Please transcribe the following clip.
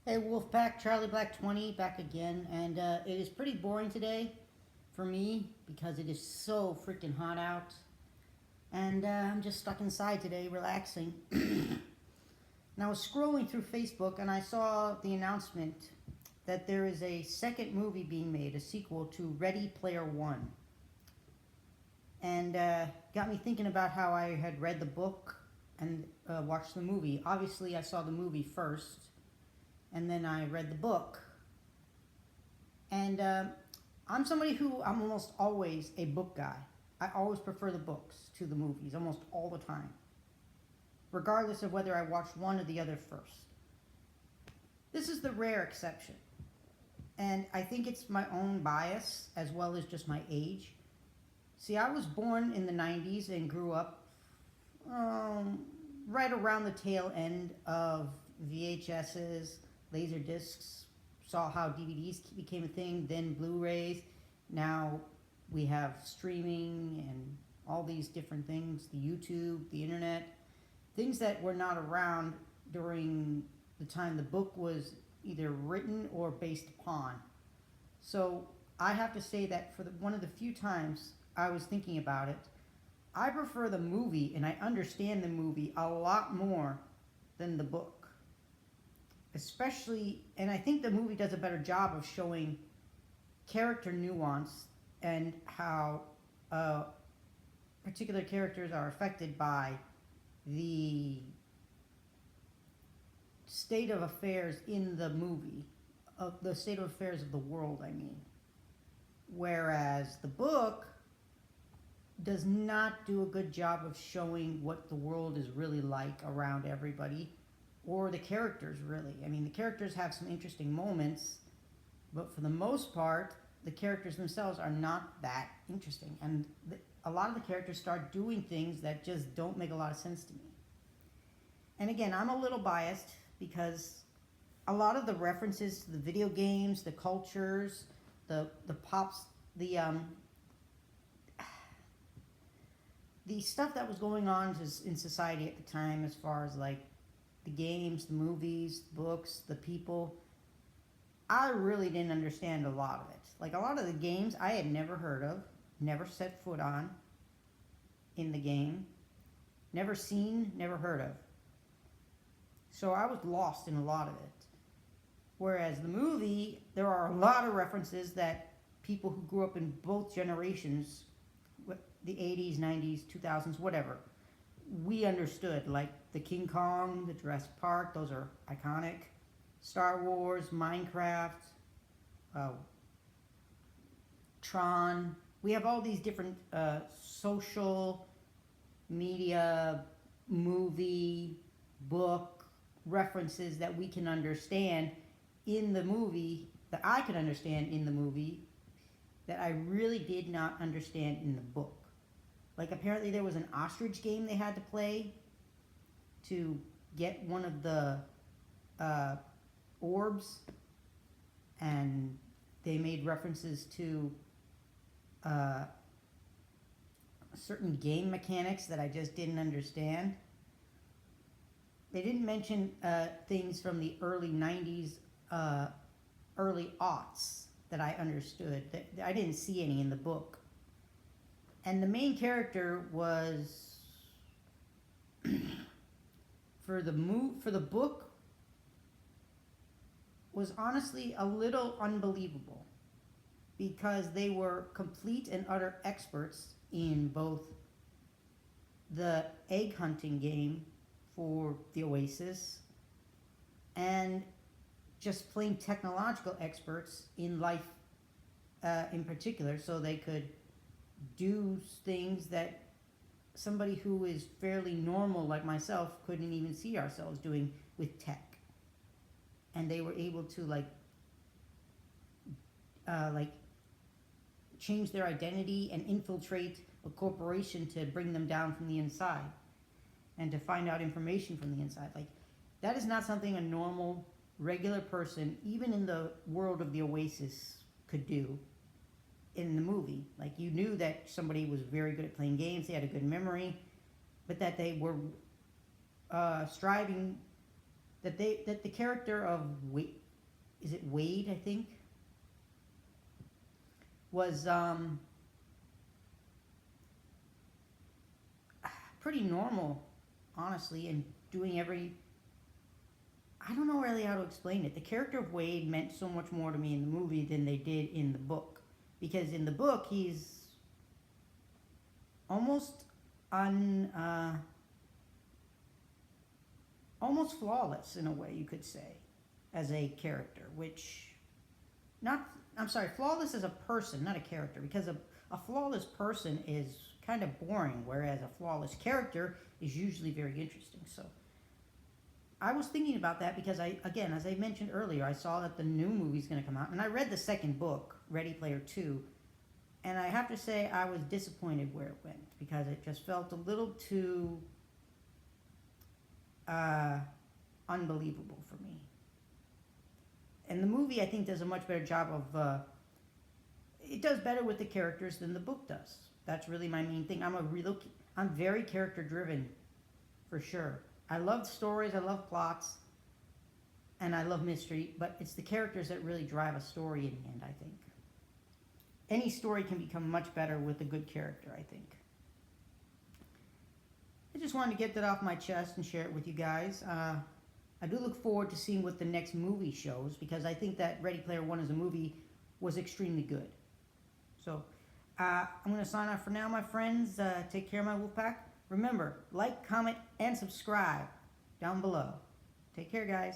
Hey, Wolfpack, Charlie Black 20 back again, and it is pretty boring today for me because it is so freaking hot out, and I'm just stuck inside today relaxing. And I was scrolling through Facebook and I saw the announcement that there is a second movie being made, a sequel to Ready Player One, and got me thinking about how I had read the book and watched the movie. Obviously, I saw the movie first, and then I read the book. And I'm somebody who I'm almost always a book guy. I always prefer the books to the movies, almost all the time, regardless of whether I watch one or the other first. This is the rare exception. And I think it's my own bias as well as just my age. See, I was born in the 90s and grew up um, right around the tail end of VHSs, laser discs, saw how DVDs became a thing, then Blu-rays. Now we have streaming and all these different things, the YouTube, the internet, things that were not around during the time the book was either written or based upon. So I have to say that for one of the few times I was thinking about it, I prefer the movie and I understand the movie a lot more than the book. Especially, and I think the movie does a better job of showing character nuance and how uh, particular characters are affected by the state of affairs in the movie, of the state of affairs of the world, I mean. Whereas the book does not do a good job of showing what the world is really like around everybody or the characters, really. I mean, the characters have some interesting moments, but for the most part, the characters themselves are not that interesting. And a lot of the characters start doing things that just don't make a lot of sense to me. And again, I'm a little biased because a lot of the references to the video games, the cultures, the pops, the stuff that was going on in society at the time, as far as like the games, the movies, the books, the people, I really didn't understand a lot of it. Like a lot of the games I had never heard of, never set foot on in the game, never seen, never heard of. So I was lost in a lot of it. Whereas the movie, there are a lot of references that people who grew up in both generations, the 80s, 90s, 2000s, whatever, we understood. Like the King Kong, the Jurassic Park, those are iconic. Star Wars, Minecraft, uh, Tron. We have all these different social media, movie, book references that we can understand in the movie, that I could understand in the movie, that I really did not understand in the book. Like apparently there was an ostrich game they had to play to get one of the uh, orbs, and they made references to uh, certain game mechanics that I just didn't understand. They didn't mention things from the early 90s, uh, early aughts that I understood. That I didn't see any in the book. And the main character was for the book was honestly a little unbelievable because they were complete and utter experts in both the egg hunting game for the Oasis and just plain technological experts in life in particular, so they could do things that somebody who is fairly normal like myself couldn't even see ourselves doing with tech. And they were able to like change their identity and infiltrate a corporation to bring them down from the inside and to find out information from the inside. Like that is not something a normal regular person, even in the world of the Oasis, could do in the movie. Like you knew that somebody was very good at playing games, they had a good memory, but that they were striving that the character of Wade, is it Wade, I think, was pretty normal, honestly, and doing every. I don't know really how to explain it. The character of Wade meant so much more to me in the movie than they did in the book, because in the book he's almost un almost flawless in a way you could say as a character, which not I'm sorry, flawless as a person, not a character, because a flawless person is kind of boring, whereas a flawless character is usually very interesting. So I was thinking about that because again, as I mentioned earlier, I saw that the new movie's going to come out, and I read the second book, Ready Player 2, and I have to say I was disappointed where it went because it just felt a little too unbelievable for me. And the movie, I think, does a much better job of. It does better with the characters than the book does. That's really my main thing. I'm very character driven, for sure. I love stories, I love plots, and I love mystery, but it's the characters that really drive a story in the end, I think. Any story can become much better with a good character, I think. I just wanted to get that off my chest and share it with you guys. I do look forward to seeing what the next movie shows, because I think that Ready Player One as a movie was extremely good. So, I'm going to sign off for now, my friends. Take care, my Wolfpack. Remember, like, comment, and subscribe down below. Take care, guys.